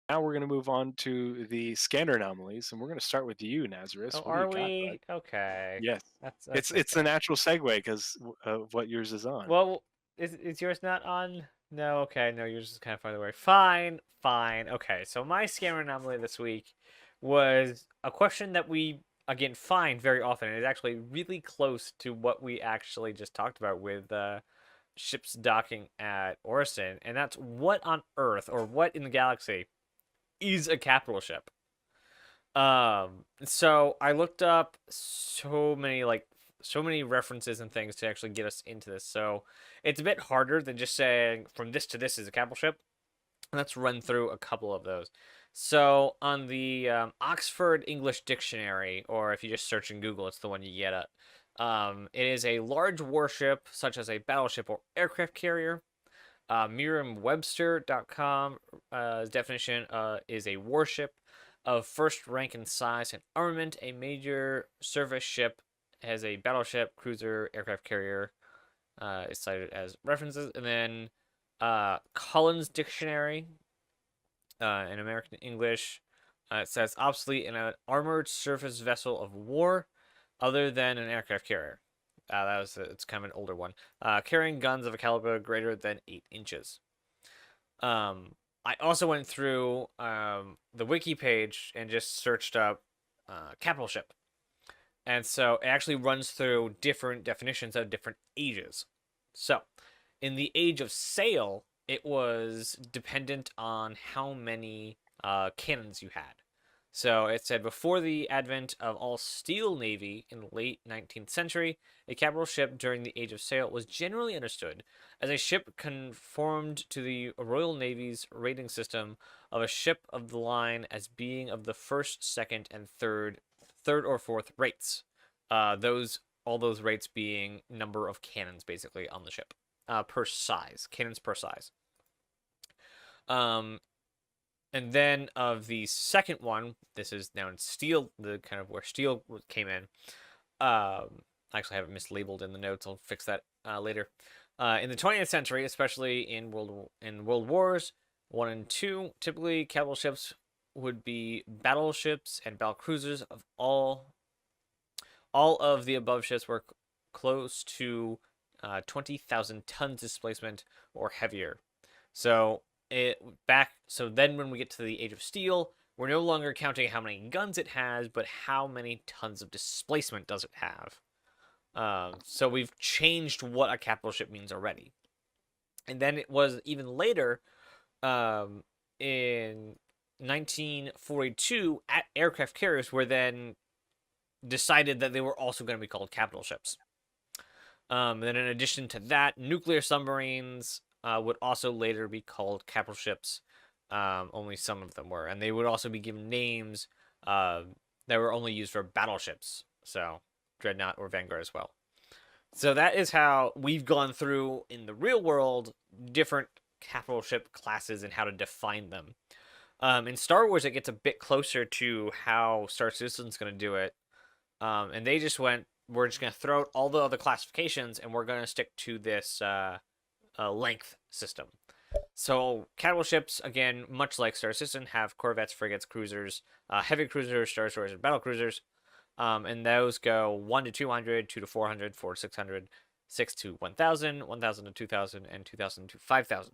Now we're going to move on to the scanner anomalies, and we're going to start with you, Nazaris. Oh, What do you are got, bud? we? Okay. Yes, That's it's okay. a natural segue because of what yours is on. Well, is yours not on? No, okay, no, yours is kind of farther away. Fine, fine. Okay, so my scammer anomaly this week was a question that we again find very often. It's actually really close to what we actually just talked about with ships docking at Orison, and that's what on Earth or what in the galaxy is a capital ship? So I looked up so many references and things to actually get us into this. So it's a bit harder than just saying from this to this is a capital ship. Let's run through a couple of those. So on the Oxford English Dictionary, or if you just search in Google, it's the one you get at. It is a large warship, such as a battleship or aircraft carrier. Merriam-Webster.com definition is a warship of first rank in size and armament. A major service ship has a battleship, cruiser, aircraft carrier is cited as references. And then Collins Dictionary in American English it says obsolete in an armored surface vessel of war other than an aircraft carrier. It's kind of an older one. Carrying guns of a caliber greater than 8 inches. I also went through the wiki page and just searched up capital ship, and so it actually runs through different definitions of different ages. So, in the age of sail, it was dependent on how many cannons you had. So it said before the advent of all steel navy in the late 19th century, a capital ship during the age of sail was generally understood as a ship conformed to the Royal Navy's rating system of a ship of the line as being of the first, second, and third or fourth rates. Those all those rates being number of cannons basically on the ship, per size, cannons per size. Um, and then of the second one, this is now in steel, the kind of where steel came in. I actually have it mislabeled in the notes. I'll fix that later. In the 20th century, especially in world wars one and two, typically capital ships would be battleships and battle cruisers of all of the above ships were close to 20,000 tons displacement or heavier. So so then when we get to the Age of Steel, we're no longer counting how many guns it has, but how many tons of displacement does it have. So we've changed what a capital ship means already. And then it was even later, in 1942, at aircraft carriers were then decided that they were also going to be called capital ships. Then in addition to that, nuclear submarines would also later be called capital ships. Only some of them were, and they would also be given names that were only used for battleships. So Dreadnought or Vanguard as well. So that is how we've gone through in the real world different capital ship classes and how to define them. In Star Wars, it gets a bit closer to how Star Citizen's going to do it. And they just went, we're just going to throw out all the other classifications and we're going to stick to this length system. So capital ships, again, much like Star Citizen, have corvettes, frigates, cruisers, heavy cruisers, star destroyers, and battle cruisers. And those go 1 to 200, 2 to 400, 4 to 600, 6 to 1,000, 1,000 to 2,000, and 2,000 to 5,000.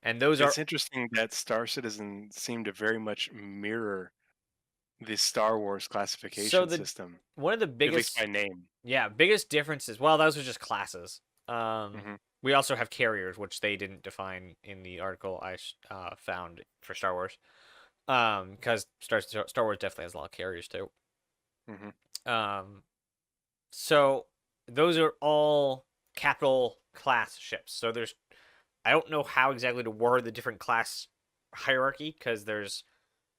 And those are It's interesting that Star Citizen seemed to very much mirror the Star Wars so classification the system, one of the at least biggest by name. biggest differences. Well, those are just classes. Hmm. We also have carriers, which they didn't define in the article I found for Star Wars. Because Star Wars definitely has a lot of carriers too. Hmm. Um, so those are all capital class ships. So there's I don't know how exactly to word the different class hierarchy because there's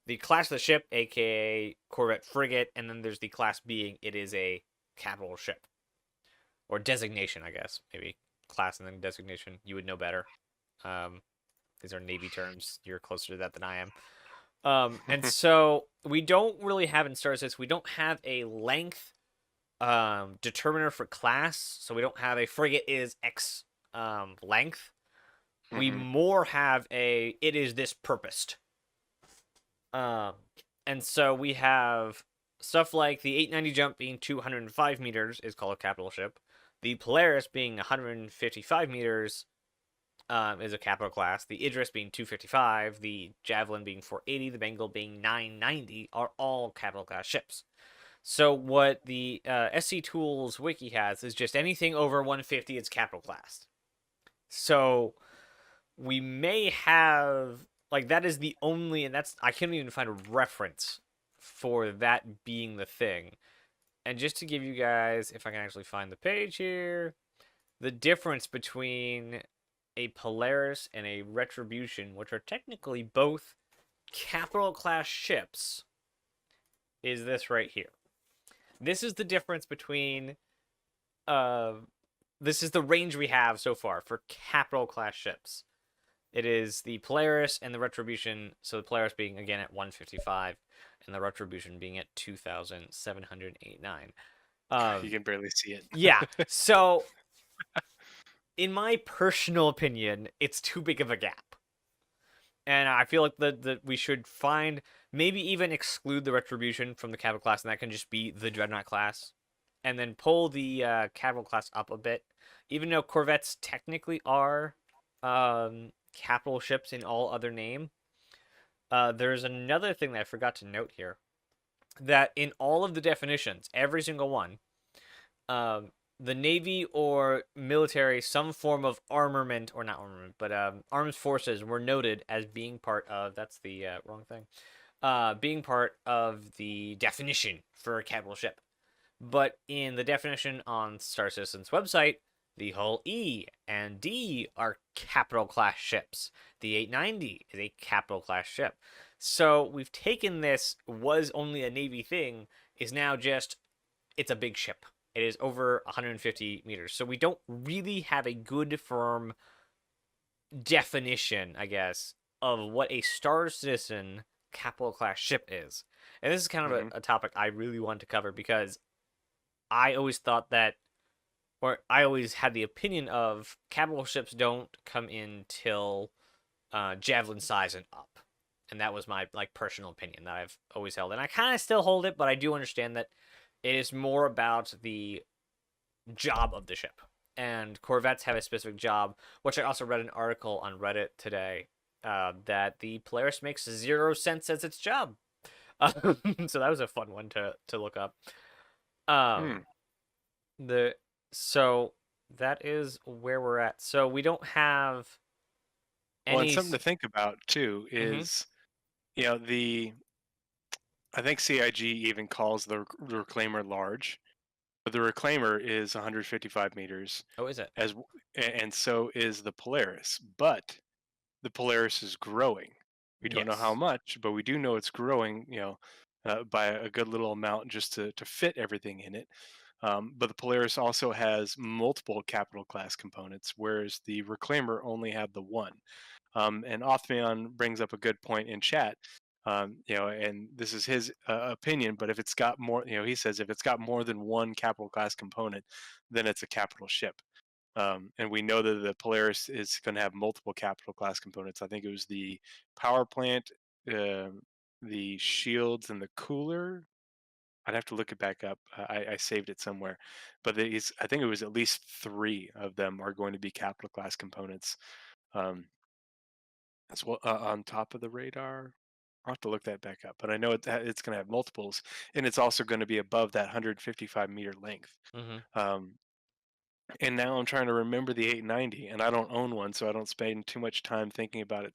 the class of the ship, aka corvette frigate, and then there's the class being it is a capital ship or designation, I guess maybe class and then designation. You would know better. Um, these are Navy terms. You're closer to that than I am. And so we don't really have in Star Citizen, we don't have a length determiner for class. So we don't have a frigate is X length. We Hmm. more have a it is this purposed. Um, and so we have stuff like the 890 jump being 205 meters is called a capital ship. The Polaris being 155 meters is a capital class. The Idris being 255, the Javelin being 480, the Bengal being 990 are all capital class ships. So what the SC Tools wiki has is just anything over 150 is capital class. So we may have like that is the only, and that's I can't even find a reference for that being the thing. And just to give you guys, if I can actually find the page here, the difference between a Polaris and a Retribution, which are technically both capital class ships, is this right here. This is the difference between uh this is the range we have so far for capital class ships. It is the Polaris and the Retribution, so the Polaris being again at 155 and the Retribution being at 2789. You can barely see it. Yeah. So in my personal opinion, it's too big of a gap. And I feel like that we should find, maybe even exclude the Retribution from the capital class, and that can just be the Dreadnought class. And then pull the capital class up a bit. Even though Corvettes technically are capital ships in all other name, there's another thing that I forgot to note here. That in all of the definitions, every single one, the Navy or military, some form of armament, or not armament, but armed forces were noted as being part of, that's the wrong thing, being part of the definition for a capital ship. But in the definition on Star Citizen's website, the hull E and D are capital class ships. The 890 is a capital class ship. So we've taken this was only a Navy thing, is now just, it's a big ship. It is over 150 meters. So we don't really have a good firm definition, I guess, of what a Star Citizen capital class ship is. And this is kind of a topic I really want to cover because I always thought that, or I always had the opinion of capital ships don't come in till Javelin size and up. And that was my like personal opinion that I've always held. And I kind of still hold it, but I do understand that it is more about the job of the ship. And Corvettes have a specific job, which I also read an article on Reddit today that the Polaris makes 0 cents as its job. So that was a fun one to look up. The so that is where we're at. So we don't have Well, and any. something to think about too Mm-hmm. is, you know, I think CIG even calls the reclaimer large, but the reclaimer is 155 meters, Oh, is it? and so is the Polaris. But the Polaris is growing. We don't know how Yes. much, but we do know it's growing. By a good little amount just to fit everything in it. But the Polaris also has multiple capital class components, whereas the Reclaimer only had the one. And Othman brings up a good point in chat. And this is his opinion, but if it's got more, he says if it's got more than one capital class component, then it's a capital ship. And we know that the Polaris is going to have multiple capital class components. I think it was the power plant, uh, the shields, and the cooler. I'd have to look it back up. I saved it somewhere, but I think it was at least three of them are going to be capital class components. Um, as well on top of the radar. I'll have to look that back up, but I know it's going to have multiples, and it's also going to be above that 155-meter length. Mm-hmm. Um, and now I'm trying to remember the 890, and I don't own one, so I don't spend too much time thinking about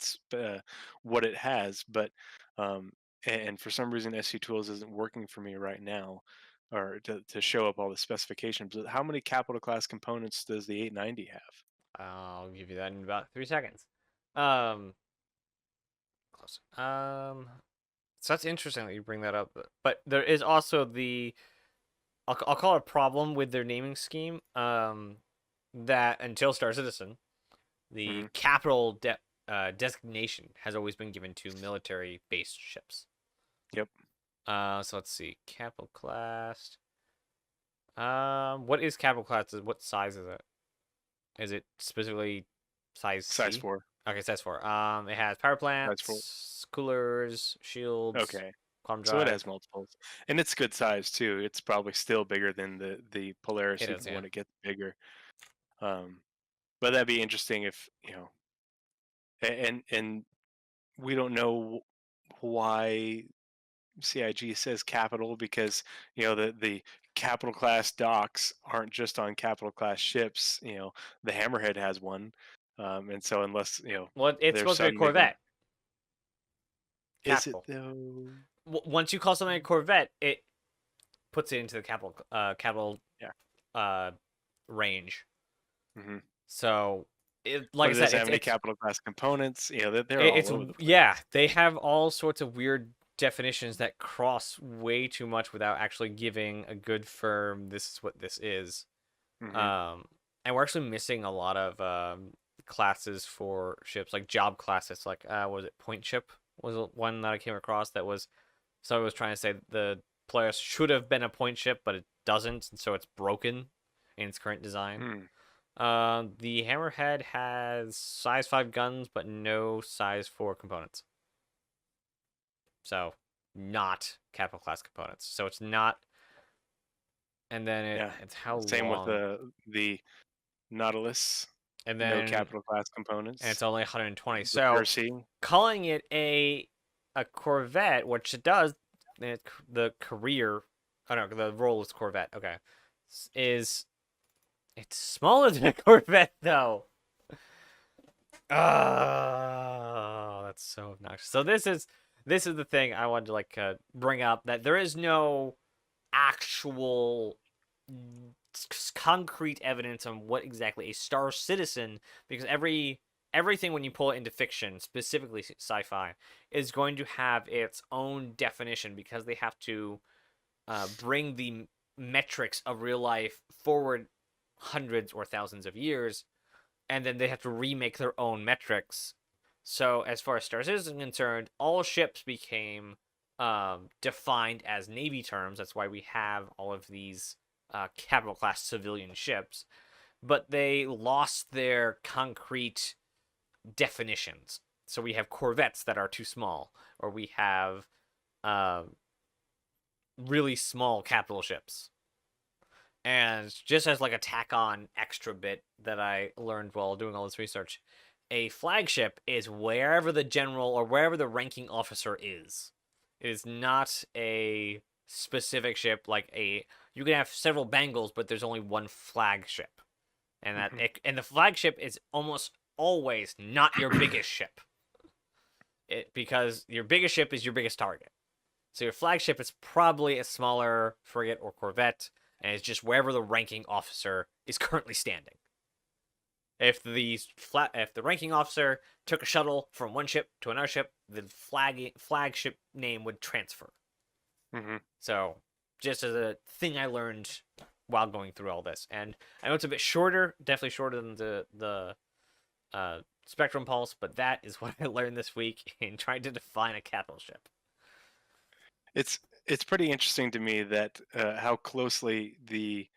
what it has. But and for some reason, SC Tools isn't working for me right now, or to show up all the specifications. But how many capital class components does the 890 have? I'll give you that in about 3 seconds. Um, close. So that's interesting that you bring that up. But there is also the, I'll call it a problem with their naming scheme. That until Star Citizen, the Hmm. capital designation has always been given to military-based ships. Yep. So let's see, capital class. What is capital class? What size is it? Is it specifically size Size C? 4. Okay, size 4. It has power That's for plants, coolers, shields, okay. quantum So it drive. has multiples, and it's good size too. It's probably still bigger than the Polaris, It is, even yeah. when it gets bigger. Um, but that'd be interesting if and we don't know why CIG says capital because the capital class docks aren't just on capital class ships. The Hammerhead has one, and so unless Well, it's their supposed to be a son made one, Corvette. is it Capital. though? Once you call something a Corvette, it puts it into the capital Yeah. uh range. Hmm. So, like But I it said, doesn't have any capital class components. They're all it's over the place. yeah, they have all sorts of weird definitions that cross way too much without actually giving a good firm this is what this is. Hmm. Um, and we're actually missing a lot of classes for ships, like job classes. Like, was it point ship? Was one that I came across that was someone was trying to say the Polaris should have been a point ship, but it doesn't, and so it's broken in its current design. Hmm. The Hammerhead has size 5 guns, but no size 4 components. So, not capital class components. So it's not. And then Yeah. it's how Same with long? the Nautilus. And No then capital class and it's components. only 120. The So Percy. calling it a Corvette, which it does, the career, oh no, the role is Corvette. Okay, is it's smaller than a Corvette though. Oh, that's so obnoxious. So this is the thing I wanted to bring up, that there is no actual concrete evidence on what exactly a Star Citizen, because everything when you pull it into fiction, specifically sci-fi, is going to have its own definition because they have to bring the metrics of real life forward hundreds or thousands of years, and then they have to remake their own metrics. So as far as Star Citizen is concerned, all ships became defined as Navy terms. That's why we have all of these capital class civilian ships. But they lost their concrete definitions. So we have corvettes that are too small, or we have uh, really small capital ships. And just as like a tack on extra bit that I learned while doing all this research, a flagship is wherever the general or wherever the ranking officer is. It is not a specific ship like a you can have several Bengals, but there's only one flagship. Hmm. And the flagship is almost always not your biggest ship. Because your biggest ship is your biggest target. So your flagship is probably a smaller frigate or corvette, and it's just wherever the ranking officer is currently standing. If the ranking officer took a shuttle from one ship to another ship, the flagship name would transfer. Hmm. So just as a thing I learned while going through all this, and I know it's a bit shorter, definitely shorter than the Spectrum Pulse, but that is what I learned this week in trying to define a capital ship. It's pretty interesting to me that how closely the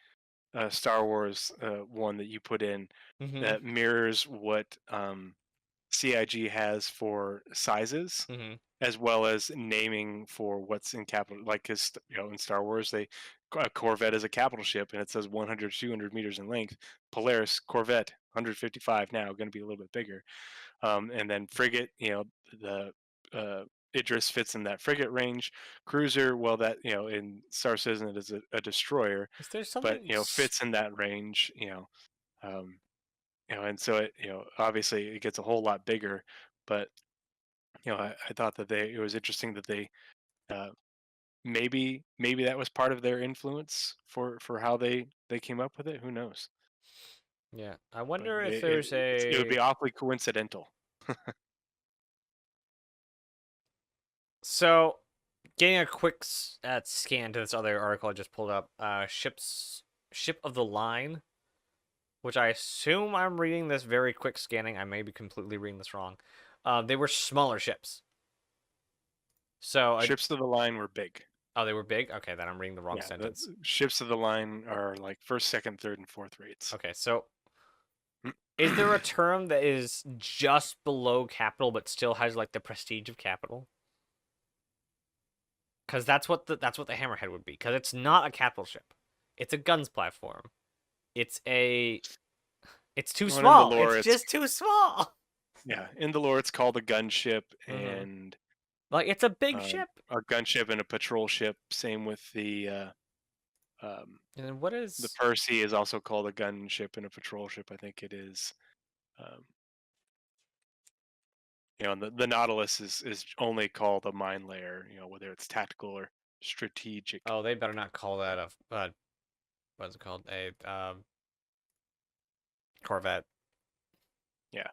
Star Wars one that you put in Mm-hmm. mirrors what CIG has for sizes, Mm-hmm. as well as naming for what's in capital. Like, because in Star Wars, a Corvette is a capital ship, and it says 100, 200 meters in length. Polaris Corvette, 155 now, going to be a little bit bigger. And then frigate, the Idris fits in that frigate range. Cruiser, well, that in Star Citizen it is a destroyer, Is there but something? fits in that range. Um, and so it obviously it gets a whole lot bigger, but I thought that it was interesting that they uh, maybe that was part of their influence for how they came up with it. Who knows? Yeah, I But wonder if it, there's it would a. be awfully coincidental. So, getting a quick scan to this other article I just pulled up. Ship of the line, which I assume I'm reading this very quick scanning. I may be completely reading this wrong. They were smaller ships. So, Ships of the line were big. oh, they were big. Okay, then I'm reading the wrong Yeah, the sentence. ships of the line are like first, second, third, and fourth rates. Okay, so Is there a term that is just below capital but still has like the prestige of capital? Because that's what the hammerhead would be. Because it's not a capital ship. It's a guns platform. It's too Well, in the small. lore, It's it's just too small. in the lore it's called a gunship Mm-hmm. and Like it's a big ship. a gunship and a patrol ship. Same with um, And what the is? Percy is also called a gunship and a patrol ship. I think it is. Um, and the Nautilus is only called a mine layer. Whether it's tactical or strategic. Oh, they better not call that a what's it called? A Corvette. Yeah,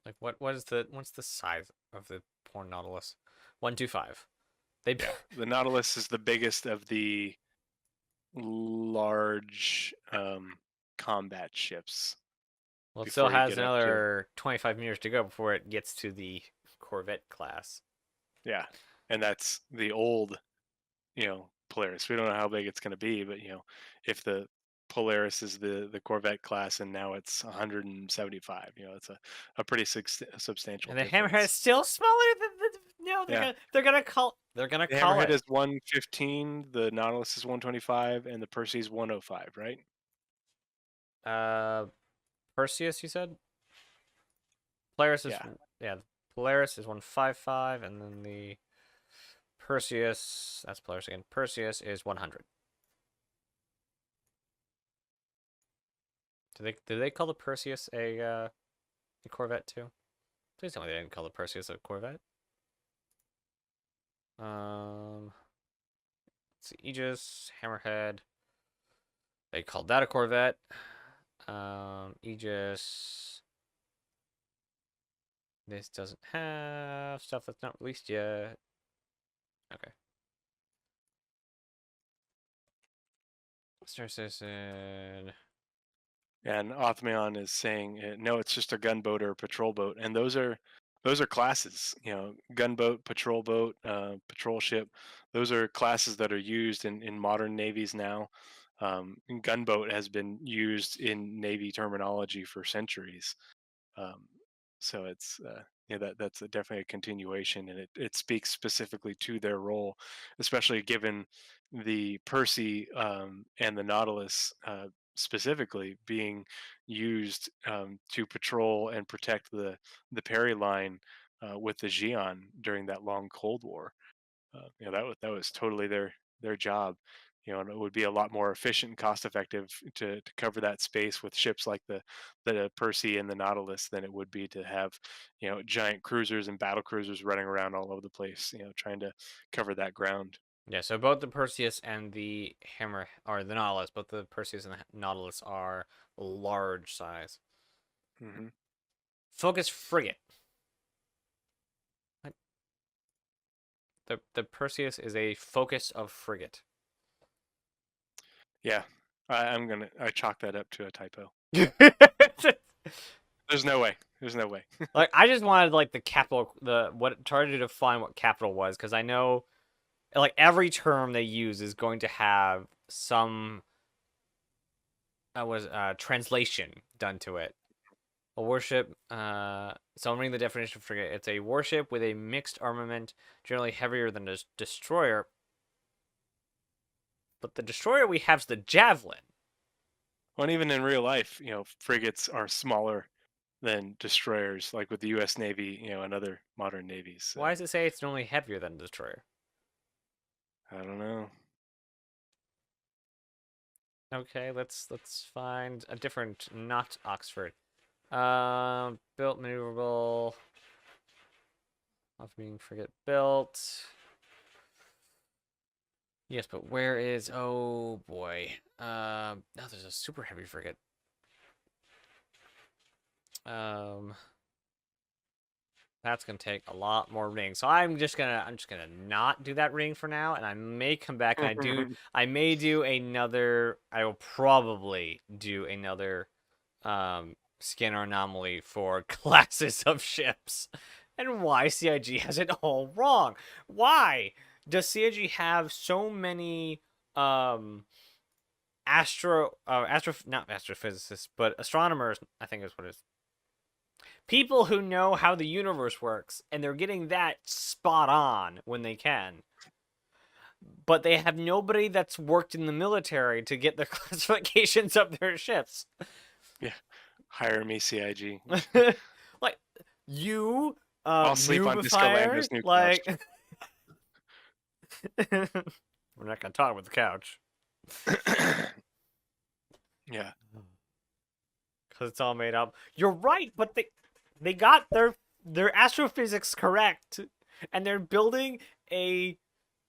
Like what's the size of the poor Nautilus? 125. They yeah. The Nautilus is the biggest of the large combat ships well, it still before you has get up to. another 25 meters to go before it gets to the Corvette class. Yeah, and that's the old Polaris. We don't know how big it's going to be, but if the Polaris is the Corvette class and now it's 175, it's a pretty substantial And the Hammerhead is difference. still smaller than the no. Yeah, They're gonna the call Hammerhead it is 115, the Nautilus is 125, and the Percy is 105, right? uh Perseus. You said Polaris is Yeah, yeah. Polaris is 155, and then the Perseus. That's Polaris again. Perseus is 100. Do they call the Perseus a Corvette too? Please tell me they didn't call the Perseus a Corvette. Let's see, Aegis, Hammerhead. They called that a Corvette. Aegis. This doesn't have stuff that's not released yet. Okay. Star Citizen. and Othman is saying no, it's just a gunboat or a patrol boat, and those are classes. Gunboat, patrol boat, patrol ship. Those are classes that are used in modern navies now. Gunboat has been used in Navy terminology for centuries. Um, so it's that's definitely a continuation, and it speaks specifically to their role, especially given the Percy and the Nautilus specifically being used to patrol and protect the Perry line with the Xi'an during that long Cold War. That was totally their job. And it would be a lot more efficient and cost effective to cover that space with ships like the Percy and the Nautilus than it would be to have giant cruisers and battle cruisers running around all over the place, trying to cover that ground. Yeah, so both the Perseus and the Hammer, or the Nautilus, both the Perseus and the Nautilus are large size. Hmm. Focus frigate. What? The Perseus is a focus of frigate. Yeah, I chalk that up to a typo. There's no way. There's no way. Like I just wanted like the capital, try to define what capital was, because I know like every term they use is going to have some translation done to it. A warship. So I'm reading the definition of frigate. It's a warship with a mixed armament, generally heavier than a destroyer. But the destroyer we have is the Javelin. Well, and even in real life, frigates are smaller than destroyers, like with the U.S. Navy, and other modern navies. So Why does it say it's normally heavier than a destroyer? I don't know. Okay, let's find a different, not Oxford. Built maneuverable. Of being frigate built. Yes, but where is? Oh boy. Oh, there's a super heavy frigate. That's gonna take a lot more reading. So I'm just gonna not do that reading for now, and I may come back and I may do another. I will probably do another scanner anomaly for classes of ships, and why CIG has it all wrong. Why does CIG have so many not astrophysicists, but astronomers, I think is what it is. People who know how the universe works, and they're getting that spot on when they can. But they have nobody that's worked in the military to get the classifications of their ships. Yeah. Hire me, CIG. Like, you, I'll sleep on Disco noobifier, Lando's new couch. like, we're not gonna talk about the couch Yeah. because it's all made up. You're right, but they got their astrophysics correct, and they're building a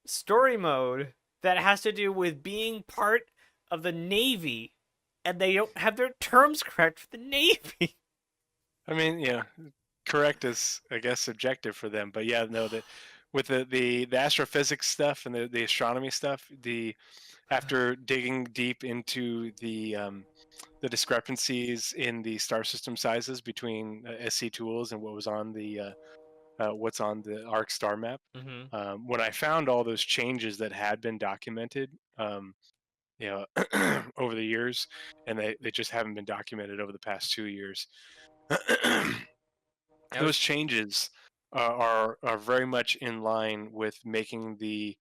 story mode that has to do with being part of the Navy, and they don't have their terms correct for the Navy. I mean, yeah, correct is, I guess, subjective for them, but yeah, no, that with the astrophysics stuff and the astronomy stuff, the after digging deep into the discrepancies in the star system sizes between SC tools and what was on the what's on the ARC star map. Mm-hmm. When I found all those changes that had been documented, you know, over the years, and they just haven't been documented over the past 2 years. That Those was changes are very much in line with making the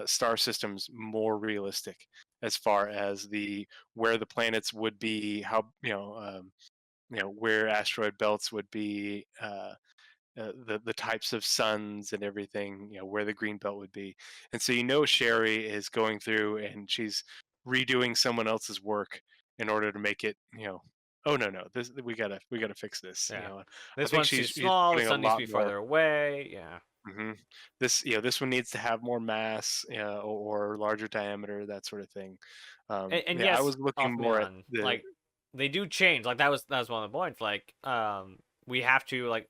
star systems more realistic as far as the where the planets would be, how where asteroid belts would be, the types of suns and everything, where the green belt would be. And so Sherry is going through and she's redoing someone else's work in order to make it, oh no, this we gotta fix this. yeah. I This think one's too she's small. The putting a sun needs to lot be more. farther away. Yeah. This one needs to have more mass, or larger diameter, that sort of thing. And Yeah, I yes, was looking off me more at on the. like they do change. Like that was one of the points. Like we have to like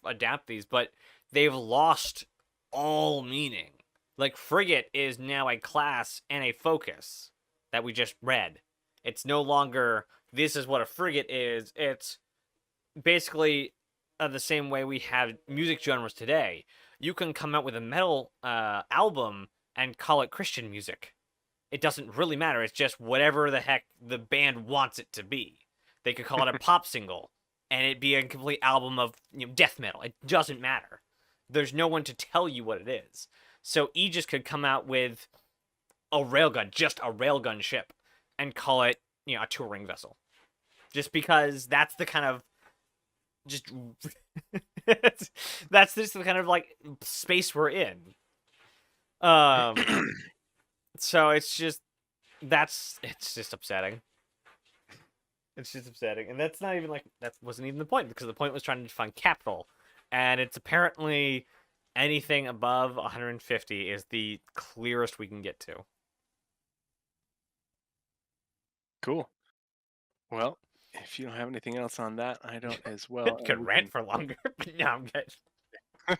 adapt these, but they've lost all meaning. Like frigate is now a class and a focus that we just read. It's no longer this is what a frigate is. It's basically the same way we have music genres today. You can come out with a metal album and call it Christian music. It doesn't really matter. It's just whatever the heck the band wants it to be. They could call it a pop single, and it'd be a complete album of death metal. It doesn't matter. There's no one to tell you what it is. So Aegis could come out with a railgun, just a railgun ship, and call it a touring vessel, just because that's the kind of just that's just the kind of like space we're in. Um, so it's just upsetting. It's just upsetting, and that's not even like that wasn't even the point because the point was trying to define capital, and it's apparently anything above 150 is the clearest we can get to. Cool. Well, if you don't have anything else on that, I don't as I well, and could we rant can. for longer, but no, I'm good.